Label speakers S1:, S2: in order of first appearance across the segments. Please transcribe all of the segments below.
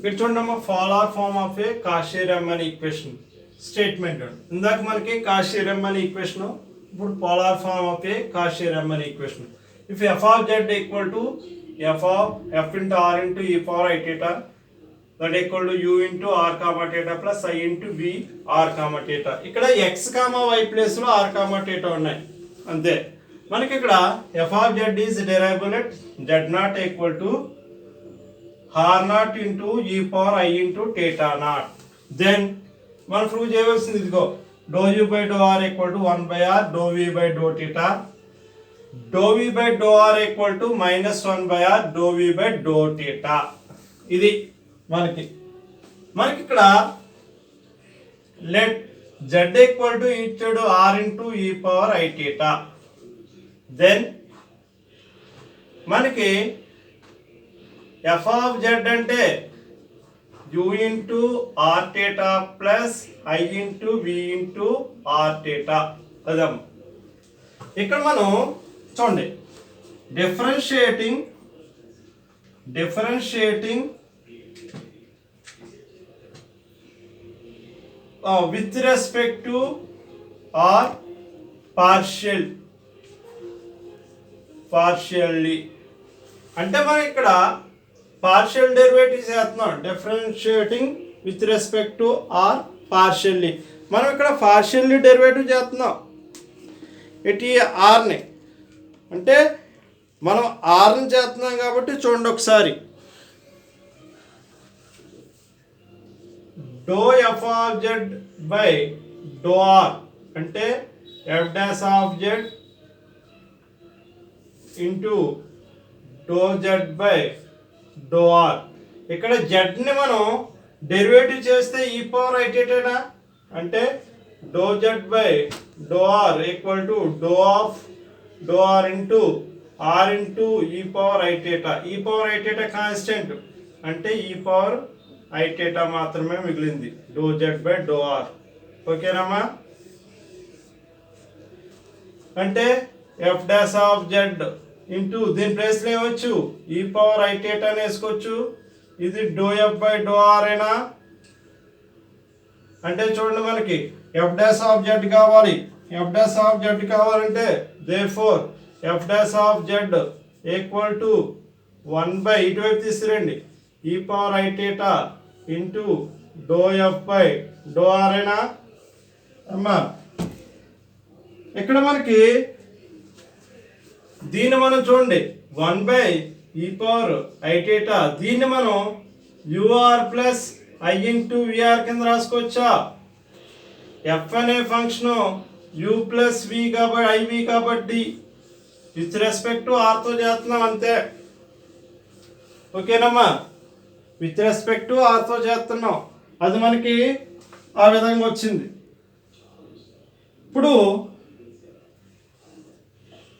S1: ఇక్కడ చూడమ్మా polar form of a Cauchy Riemann equation statement. ఇందాక మనకి కాషీ-రీమన్ ఈక్వేషన్, ఇప్పుడు polar form of a Cauchy Riemann equation. If F of Z equal to F into R into ఈ power I theta that equal to U into R comma theta plus I into V R comma theta. ఇక్కడ X comma Y ప్లేస్లో R comma theta ఉన్నాయి అంతే. మనకి ఇక్కడ F of Z is derivable at Z not equal to r naught into ఈ power i into theta naught. Then మనం prove చేయవలసింది ఇదిగో do you by do are equal to 1/r do we by do theta, do we by do are equal to -1/r do we by do theta. ఇది మనకి ఇక్కడ let z equal to ఇచ్చాడు r into ఈ power I theta. Then మనకి f of Z అంటే u into r theta plus I into v into r theta. అదమ్మా ఇక్కడ మనం చూడండి differentiating with respect to or partially అంటే మనం ఇక్కడ పార్షియల్ డెరివేటివ్ చేస్తున్నాం. Differentiating with respect to R partially, మనం ఇక్కడ పార్షియల్లీ డెరివేటివ్ చేస్తున్నాం ఇటు ఆర్ని, అంటే మనం ఆర్ని చేస్తున్నాం కాబట్టి చూడండి ఒకసారి. Do F of Z by do R అంటే F dash of Z into do Z by do R. ఇక్కడ జెడ్ని మనం డెరివేటివ్ చేస్తే ఈ పవర్ ఐ థీటా అంటే do Z by do are equal to do of do R into ఈ power I theta. E power I theta constant అంటే E power I theta మాత్రమే మిగిలింది do Z by do R. ఓకేనమ్మా? అంటే F dash of Z into దీని ప్లేస్లో ఏమొచ్చు ఈ power I theta అని వేసుకోవచ్చు. ఇది do F by do r అయినా అంటే చూడండి మనకి ఎఫ్ డాష్ ఆఫ్ జెడ్ కావాలి. ఎఫ్ డాష్ ఆఫ్ జెడ్ కావాలంటే therefore f dash of Z equal to 1 ఇటువైపు తీసుకురండి e power I theta into do F by do r అయినా అమ్మా. ఇక్కడ మనకి దీన్ని మనం చూడండి 1 ఈ పవర్ ఐ థీటా, దీన్ని మనం u r plus I into v r కింద రాసుకోవచ్చా. ఎఫ్ అనే ఫంక్షన్ యూ ప్లస్ వి కాబట్టి ఐవి కాబట్టి విత్ రెస్పెక్ట్ టు ఆర్తో చేస్తున్నాం అంతే. ఓకేనమ్మా? విత్ రెస్పెక్ట్ టు ఆర్తో చేస్తున్నాం, అది మనకి ఆ విధంగా వచ్చింది. ఇప్పుడు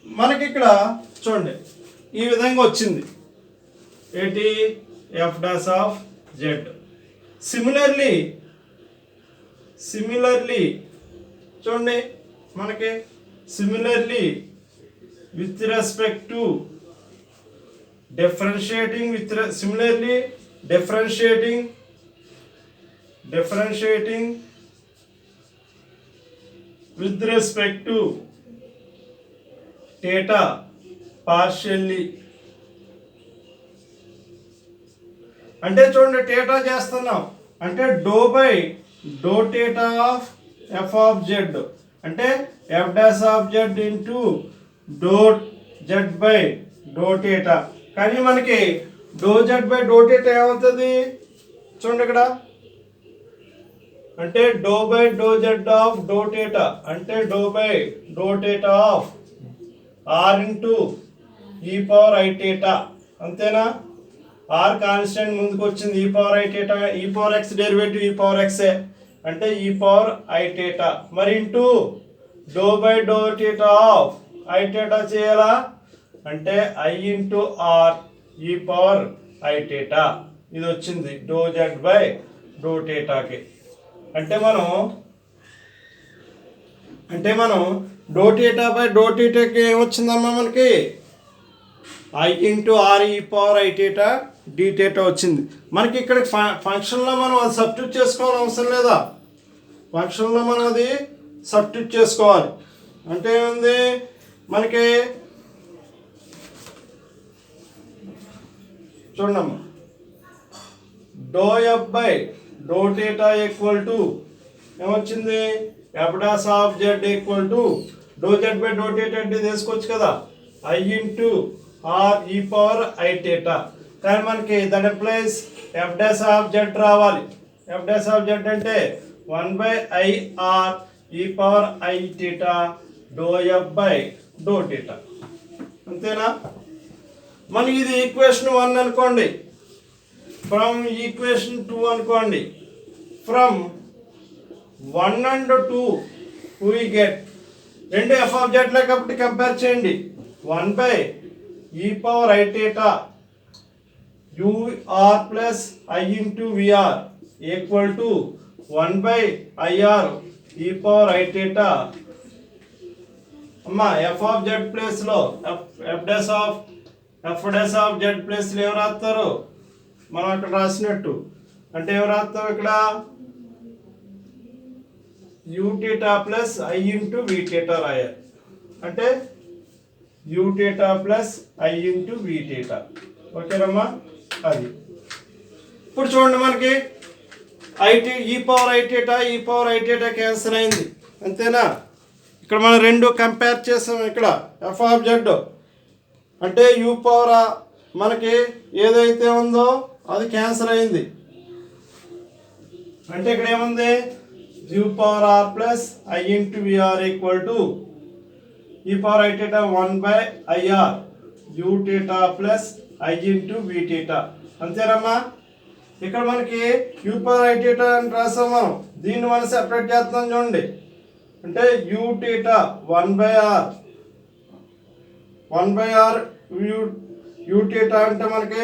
S1: మనకి ఇక్కడ చూడండి ఈ విధంగా వచ్చింది ఏంటి F dash of Z. Similarly చూడండి మనకి similarly with respect to differentiating with respect to theta partially. అంటే చూడండి theta చేస్తున్నాం అంటే do by do theta of F of Z అంటే F dash of Z into do Z by do theta. కానీ మనకి do Z by do theta ఏమవుతుంది చూడండి ఇక్కడ అంటే do by do Z of do theta అంటే do by do theta of R into ఈ power I theta. అంతేనా? R constant ముందుకు వచ్చింది E power I theta, E power X derivative E power ఎక్సే అంటే ఈ పవర్ ఐ థీటా మరి into do by do theta of i theta చేయాలా అంటే i into are ఈ పవర్ ఐ థీటా. ఇది వచ్చింది డో జెడ్ బై డో థీటాకి. అంటే మనం డో థీటా బై డో థీటాకి ఏమొచ్చిందమ్మా మనకి ఐ ఇంటూ ఆర్ ఈ power I theta d theta వచ్చింది. మనకి ఇక్కడ ఫంక్షన్లో మనం అది సబ్స్టిట్యూట్ చేసుకోవాలి అవసరం లేదా? ఫంక్షన్లో మనం అది సబ్స్టిట్యూట్ చేసుకోవాలి. అంటే ఏముంది మనకి చూడమ్మా, do F by do theta equal to ఏమొచ్చింది, F dash of Z equal to do Z by do theta అంటే తీసుకోవచ్చు కదా, ఐ ఇంటూ ఆర్ ఈ పవర్ ఐ టీటా. కానీ మనకి that implies F dash of Z రావాలి. ఎఫ్ డాష్ ఆఫ్ జెడ్ అంటే 1/IR ఈ power I theta do F by do theta. అంతేనా? మనకి ఇది ఈక్వేషన్ 1 అనుకోండి. ఫ్రమ్ ఈక్వేషన్ 2 అనుకోండి. ఫ్రమ్ 1 and 2 we get రెండు ఎఫ్ ఆఫ్ జెడ్లే కాబట్టి కంపేర్ చేయండి. 1/e power I theta u r plus I into VR equal to 1/IR ఈ పవర్ ఐ టీటా. అమ్మా ఎఫ్ ఆఫ్ జెడ్ ప్లేస్లో ఎఫ్ డాష్ ఆఫ్ జెడ్ ప్లేస్లో ఏం రాస్తారు, మనం అక్కడ రాసినట్టు. అంటే ఏం రాస్తాం ఇక్కడ, u theta plus I into we theta రాయాలి. అంటే u theta plus I into we theta. ఓకేనమ్మా? అది ఇప్పుడు చూడండి, మనకి ఈ పవర్ ఐ టీటా క్యాన్సిల్ అయింది. అంతేనా? ఇక్కడ మనం రెండు కంపేర్ చేసాం. ఇక్కడ ఎఫ్ ఆఫ్ జెడ్ అంటే యూ పవర్ మనకి ఏదైతే ఉందో అది క్యాన్సిల్ అయింది. అంటే ఇక్కడ ఏముంది, U power R plus I into VR equal to E power I theta 1/IR U theta plus I into we theta. అంతేనమ్మా? ఇక్కడ మనకి యూ పవర్ ఐ టీటా అని రాసాం మనం. దీన్ని మనం సెపరేట్ చేస్తున్నాం చూడండి. అంటే u theta 1/R you theta అంటే మనకి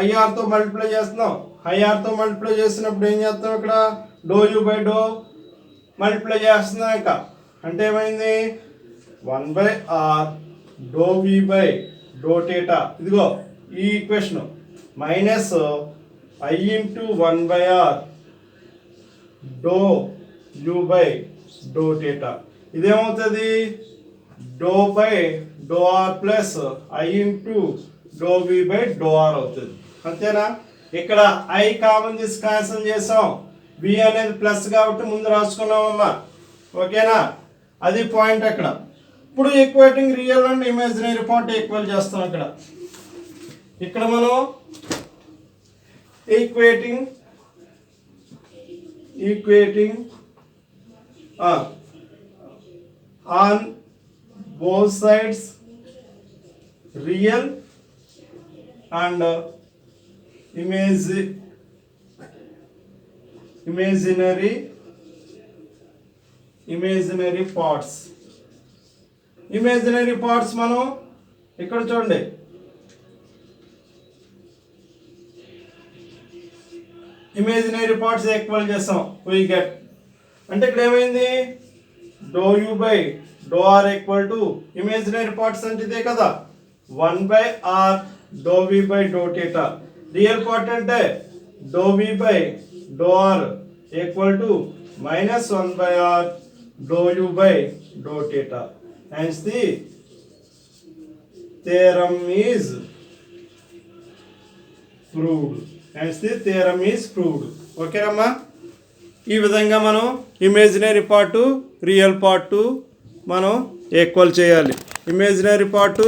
S1: ఐఆర్తో మల్టిప్లై చేస్తున్నాం. ఐఆర్తో మల్టిప్లై చేసినప్పుడు ఏం చేస్తాం, ఇక్కడ do you by do multiply చేస్తున్నాం. ఇంకా అంటే ఏమైంది, 1/R do we by do theta. ఇదిగో ఈ equation minus I into 1/R do you by do theta. ఇదేమవుతుంది, do by do R plus I into do we by do R అవుతుంది. అంతేనా? ఇక్కడ ఐ కామన్ తీసి క్యాన్సిల్ చేసాం. వి అనేది plus కాబట్టి ముందు రాసుకున్నామమ్మా. ఓకేనా? అది పాయింట్ అక్కడ. ఇప్పుడు equating real and imaginary part equal చేస్తాం. ఇక్కడ మనం equating on both sides real and imaginary parts. Imaginary parts మనం ఇక్కడ చూడండి, ఇమాజినరీ పార్ట్స్ ఈక్వల్ చేస్తాం. వీ గెట్ అంటే ఇక్కడ ఏమైంది, do you by do are equal to imaginary parts అంటే ఇదే కదా, 1/R do we by do theta. Real part అంటే do we by do are equal to minus 1/R do you by do theta. Hence the theorem is proved. Okay అమ్మా? ఈ విధంగా మనం imaginary part real part మనం equal చేయాలి. Imaginary part